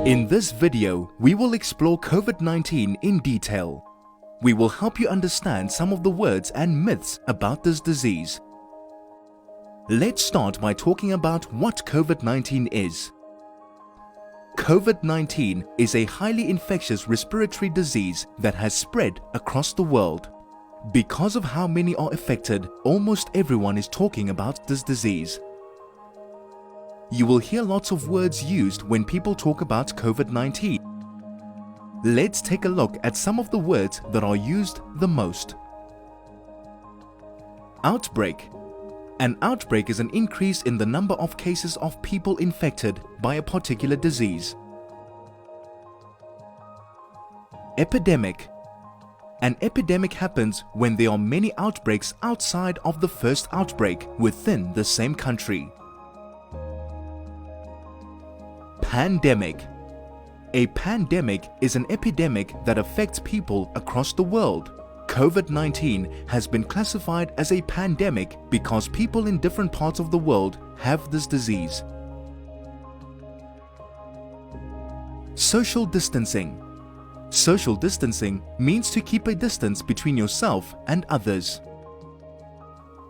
In this video, we will explore COVID-19 in detail. We will help you understand some of the words and myths about this disease. Let's start by talking about what COVID-19 is. COVID-19 is a highly infectious respiratory disease that has spread across the world. Because of how many are affected, almost everyone is talking about this disease. You will hear lots of words used when people talk about COVID-19. Let's take a look at some of the words that are used the most. Outbreak. An outbreak is an increase in the number of cases of people infected by a particular disease. Epidemic. An epidemic happens when there are many outbreaks outside of the first outbreak within the same country. Pandemic. A pandemic is an epidemic that affects people across the world. COVID-19 has been classified as a pandemic because people in different parts of the world have this disease. Social distancing. Social distancing means to keep a distance between yourself and others.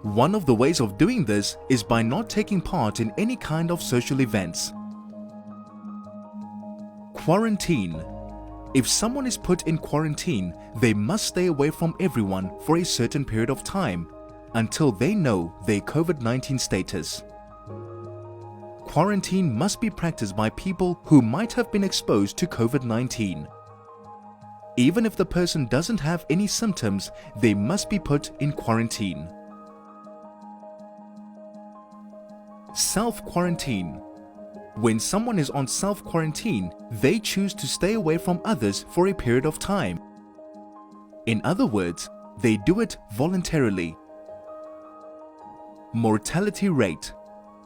One of the ways of doing this is by not taking part in any kind of social events. Quarantine. If someone is put in quarantine, they must stay away from everyone for a certain period of time until they know their COVID-19 status. Quarantine must be practiced by people who might have been exposed to COVID-19. Even if the person doesn't have any symptoms, they must be put in quarantine. Self-quarantine. When someone is on self-quarantine, they choose to stay away from others for a period of time. In other words, they do it voluntarily. Mortality rate.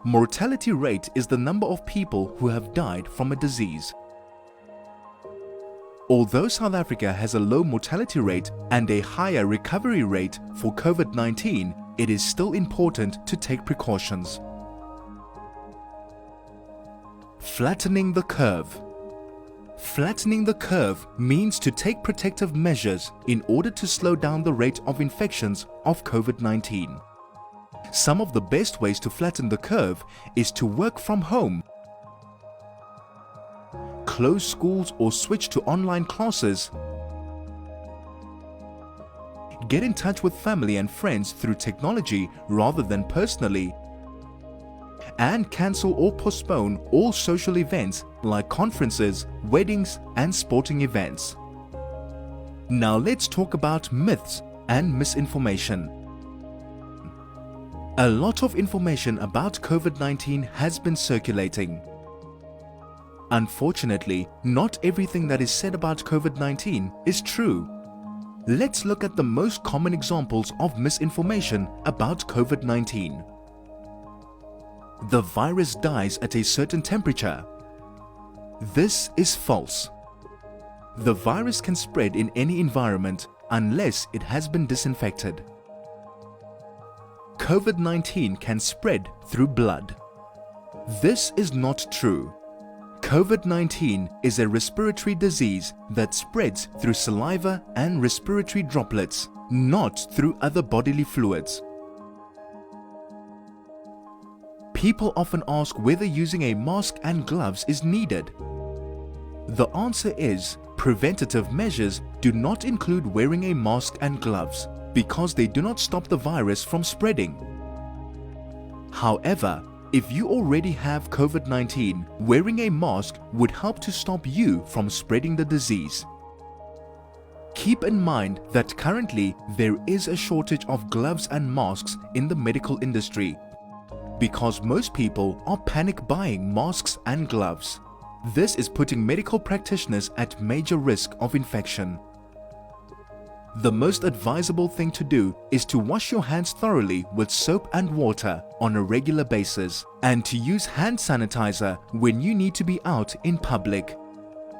Mortality rate is the number of people who have died from a disease. Although South Africa has a low mortality rate and a higher recovery rate for COVID-19, it is still important to take precautions. Flattening the curve. Flattening the curve means to take protective measures in order to slow down the rate of infections of COVID-19. Some of the best ways to flatten the curve is to work from home, close schools or switch to online classes, get in touch with family and friends through technology rather than personally, and cancel or postpone all social events like conferences, weddings, and sporting events. Now let's talk about myths and misinformation. A lot of information about COVID-19 has been circulating. Unfortunately, not everything that is said about COVID-19 is true. Let's look at the most common examples of misinformation about COVID-19. The virus dies at a certain temperature. This is false. The virus can spread in any environment unless it has been disinfected. COVID-19 can spread through blood. This is not true. COVID-19 is a respiratory disease that spreads through saliva and respiratory droplets, not through other bodily fluids. People often ask whether using a mask and gloves is needed. The answer is preventative measures do not include wearing a mask and gloves because they do not stop the virus from spreading. However, if you already have COVID-19, wearing a mask would help to stop you from spreading the disease. Keep in mind that currently there is a shortage of gloves and masks in the medical industry because most people are panic buying masks and gloves. This is putting medical practitioners at major risk of infection. The most advisable thing to do is to wash your hands thoroughly with soap and water on a regular basis and to use hand sanitizer when you need to be out in public.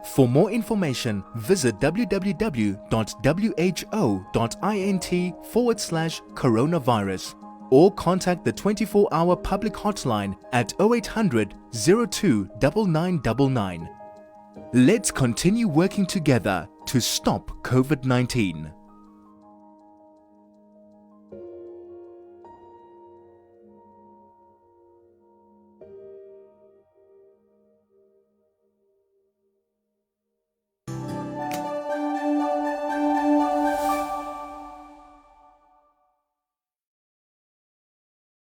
For more information, visit www.who.int/coronavirus or contact the 24-hour public hotline at 0800 02 9999. Let's continue working together to stop COVID-19.